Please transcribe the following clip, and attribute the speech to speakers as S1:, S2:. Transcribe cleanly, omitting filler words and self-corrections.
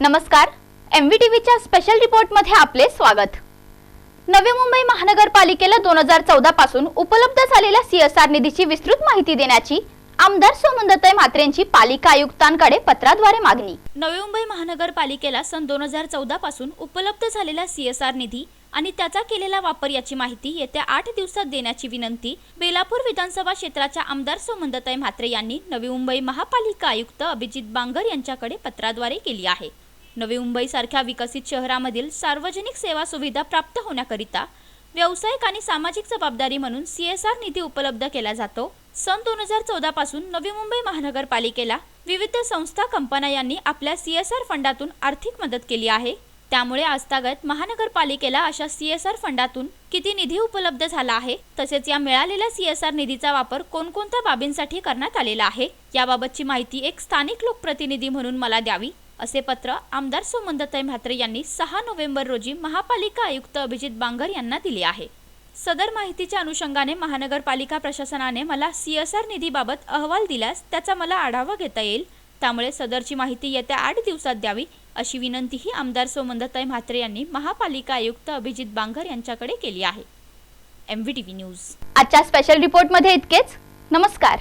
S1: नमस्कार, MVTVच्या स्पेशल रिपोर्टमध्ये आपले स्वागत। नवी मुंबई महानगरपालिकेला 2014 पासून उपलब्ध झालेल्या CSR निधीची विस्तृत माहिती देण्याची आमदार सुमनताई म्हात्रेंची पालिका आयुक्तांकडे पत्राद्वारे मागणी।
S2: नवी मुंबई महानगरपालिकेला सन 2014 पासून उपलब्ध झालेला CSR निधी आणि त्याचा केलेला वापर याची माहिती येत्या 8 दिवसात देण्याची विनंती बेलापूर विधानसभा क्षेत्राच्या आमदार सुमनताई म्हात्रे यांनी नवी मुंबई महापालिका आयुक्त अभिजित बांगर यांच्याकडे पत्राद्वारे केली आहे। नवी मुंबई सारख्या विकसित शहरामधील सार्वजनिक सेवा सुविधा प्राप्त होण्याकरिता व्यावसायिक आणि सामाजिक जबाबदारी म्हणून CSR निधी उपलब्ध केला जातो। सन 2014 पासून नवी मुंबई महानगरपालिकेला विविध संस्था कंपन्या यांनी आपल्या CSR फंडातून आर्थिक मदत केली आहे। त्यामुळे आजतागत महानगरपालिकेला अशा CSR फंडातून किती निधी उपलब्ध झाला आहे, तसेच या मिळालेल्या CSR निधीचा वापर कोणकोणत्या बाबींसाठी करण्यात आलेला आहे याबाबतची माहिती एक स्थानिक लोकप्रतिनिधी म्हणून मला द्यावी, असे पत्र आमदार सुमनताई म्हात्रे यांनी 6 नोव्हेंबर रोजी महापालिका आयुक्त अभिजित बांगर यांना दिले आहे। सदर माहितीच्या अनुषंगाने महानगरपालिका प्रशासनाने मला CSR निधीबाबत अहवाल दिल्यास त्याचा मला आढावा घेता येईल। त्यामुळे सदरची माहिती येत्या 8 दिवसात द्यावी अशी विनंतीही आमदार सुमनताई म्हात्रे यांनी महापालिका आयुक्त अभिजित बांगर यांच्याकडे केली आहे। MVTV न्यूज
S1: आजच्या स्पेशल रिपोर्टमध्ये इतकेच। नमस्कार।